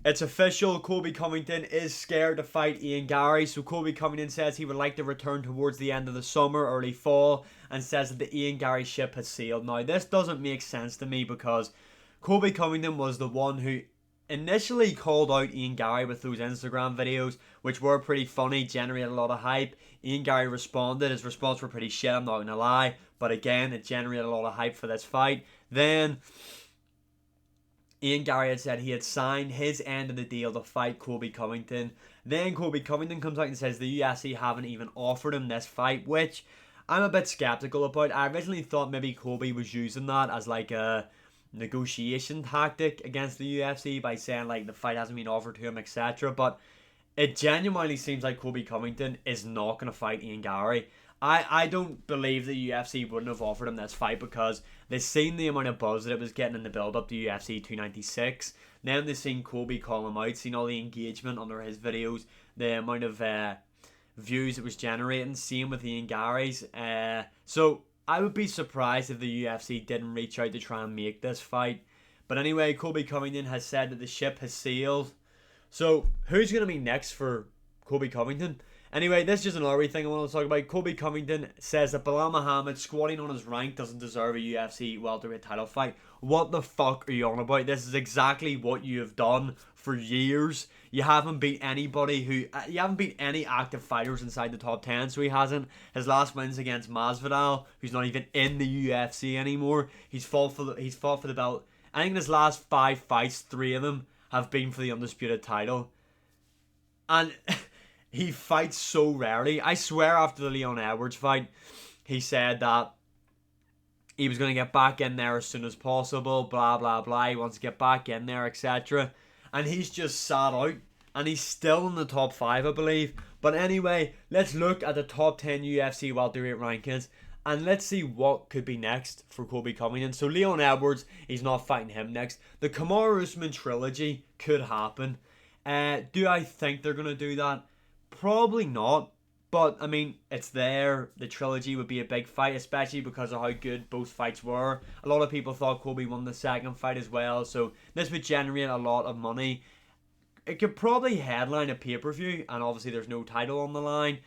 It's official, Colby Covington is scared to fight Ian Garry. So Colby Covington says he would like to return towards the end of the summer, early fall, and says that the Ian Garry ship has sailed. Now, this doesn't make sense to me because Colby Covington was the one who initially called out Ian Garry with those Instagram videos, which were pretty funny, generated a lot of hype. Ian Garry responded. His response were pretty shit, I'm not going to lie. But again, it generated a lot of hype for this fight. Then Ian Garry had said he had signed his end of the deal to fight Colby Covington. Then Colby Covington comes out and says the UFC haven't even offered him this fight, which I'm a bit skeptical about. I originally thought maybe Colby was using that as like a negotiation tactic against the UFC by saying like the fight hasn't been offered to him, etc. But it genuinely seems like Colby Covington is not going to fight Ian Garry. I don't believe the UFC wouldn't have offered him this fight because they've seen the amount of buzz that it was getting in the build up to UFC 296. Then they've seen Colby call him out, seen all the engagement under his videos, the amount of views it was generating. Same with Ian Garry's. So I would be surprised if the UFC didn't reach out to try and make this fight. But anyway, Colby Covington has said that the ship has sailed. So who's going to be next for Colby Covington? Anyway, this is just another thing I want to talk about. Colby Covington says that Bilal Muhammad squatting on his rank doesn't deserve a UFC welterweight title fight. What the fuck are you on about? This is exactly what you have done for years. You haven't beat anybody you haven't beat any active fighters inside the top 10, so he hasn't. His last wins against Masvidal, who's not even in the UFC anymore. He's fought for the belt. I think in his last 5 fights, 3 of them have been for the undisputed title. And he fights so rarely. I swear after the Leon Edwards fight, he said that he was going to get back in there as soon as possible, blah, blah, blah. He wants to get back in there, etc. And he's just sat out. And he's still in the top 5, I believe. But anyway, let's look at the top 10 UFC welterweight rankings. And let's see what could be next for Colby Covington. So Leon Edwards, he's not fighting him next. The Kamaru Usman trilogy could happen. Do I think they're going to do that? Probably not, but I mean, it's there. The trilogy would be a big fight, especially because of how good both fights were. A lot of people thought Colby won the second fight as well, so this would generate a lot of money. It could probably headline a pay-per-view, and obviously there's no title on the line.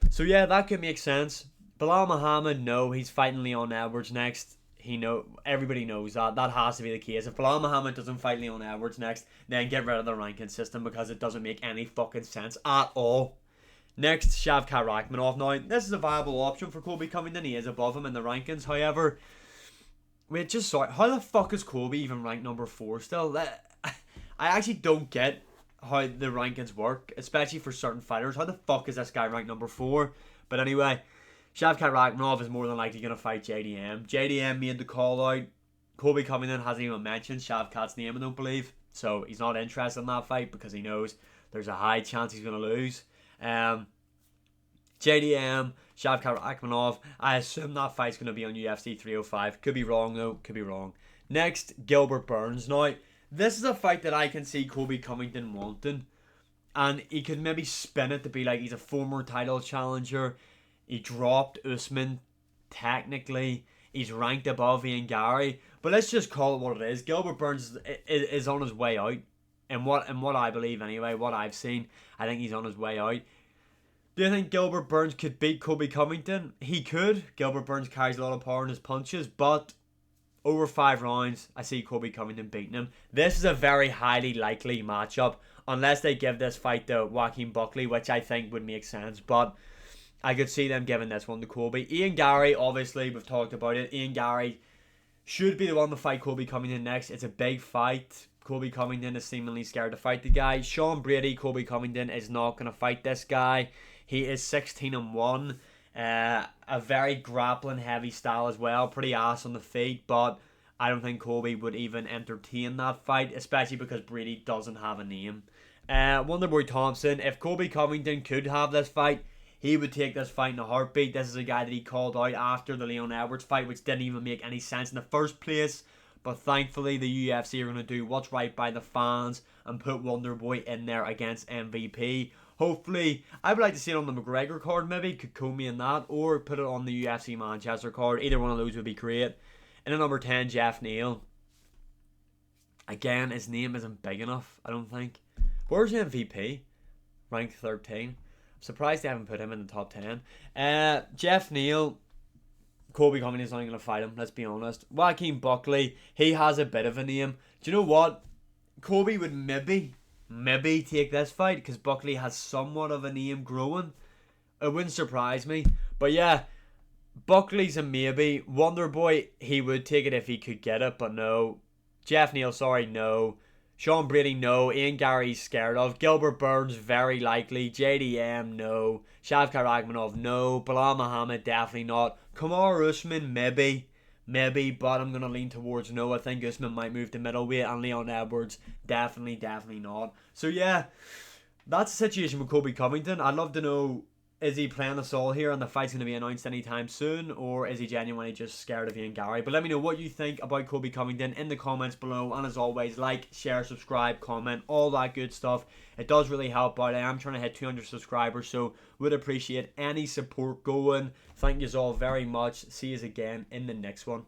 So yeah, that could make sense. Bilal Muhammad, no, he's fighting Leon Edwards next. Everybody knows that. That has to be the case. If Bilal Muhammad doesn't fight Leon Edwards next, then get rid of the ranking system because it doesn't make any fucking sense at all. Next, Shavkat Rakhmonov. Now, this is a viable option for Colby Covington. He is above him in the rankings. However, wait, just sorry. How the fuck is Colby even ranked number 4 still? I actually don't get how the rankings work, especially for certain fighters. How the fuck is this guy ranked number 4? But anyway, Shavkat Rakhmonov is more than likely going to fight JDM. JDM made the call out. Colby Covington hasn't even mentioned Shavkat's name, I don't believe. So he's not interested in that fight because he knows there's a high chance he's going to lose. JDM, Shavkat Rakhmonov, I assume that fight's going to be on UFC 305. Could be wrong though, could be wrong. Next, Gilbert Burns. Now, this is a fight that I can see Colby Covington wanting. And he could maybe spin it to be like he's a former title challenger. He dropped Usman, technically. He's ranked above Ian Garry. But let's just call it what it is. Gilbert Burns is on his way out. And what I believe anyway, what I've seen, I think he's on his way out. Do you think Gilbert Burns could beat Colby Covington? He could. Gilbert Burns carries a lot of power in his punches. But over 5 rounds, I see Colby Covington beating him. This is a very highly likely matchup. Unless they give this fight to Joaquin Buckley, which I think would make sense. But I could see them giving this one to Colby. Ian Garry, obviously, we've talked about it. Ian Garry should be the one to fight Colby Covington next. It's a big fight. Colby Covington is seemingly scared to fight the guy. Sean Brady, Colby Covington is not going to fight this guy. He is 16-1. A very grappling heavy style as well. Pretty ass on the feet, but I don't think Colby would even entertain that fight, especially because Brady doesn't have a name. Wonderboy Thompson, if Colby Covington could have this fight, he would take this fight in a heartbeat. This is a guy that he called out after the Leon Edwards fight, which didn't even make any sense in the first place. But thankfully, the UFC are going to do what's right by the fans and put Wonderboy in there against MVP. Hopefully, I would like to see it on the McGregor card, maybe. Could Comey in that, or put it on the UFC Manchester card. Either one of those would be great. And at number 10, Jeff Neal. Again, his name isn't big enough, I don't think. Where's MVP? Ranked 13. I'm surprised they haven't put him in the top 10. Jeff Neal, Colby Covington's not going to fight him, let's be honest. Joaquin Buckley, he has a bit of a name. Do you know what? Colby would maybe take this fight because Buckley has somewhat of a name growing. It wouldn't surprise me. But yeah, Buckley's a maybe. Wonderboy, he would take it if he could get it, but no. Jeff Neal, sorry, no. Sean Brady, no. Ian Garry's scared of. Gilbert Burns, very likely. JDM, no. Shavkat Rakhmonov, no. Bilal Muhammad, definitely not. Kamar Usman, maybe, but I'm going to lean towards no. I think Usman might move to middleweight, and Leon Edwards, definitely not. So yeah, that's the situation with Colby Covington. I'd love to know, is he playing us all here and the fight's going to be announced anytime soon, or is he genuinely just scared of Ian Garry? But let me know what you think about Colby Covington in the comments below, and as always, like, share, subscribe, comment, all that good stuff. It does really help out. I am trying to hit 200 subscribers, so would appreciate any support going. Thank you all very much. See you again in the next one.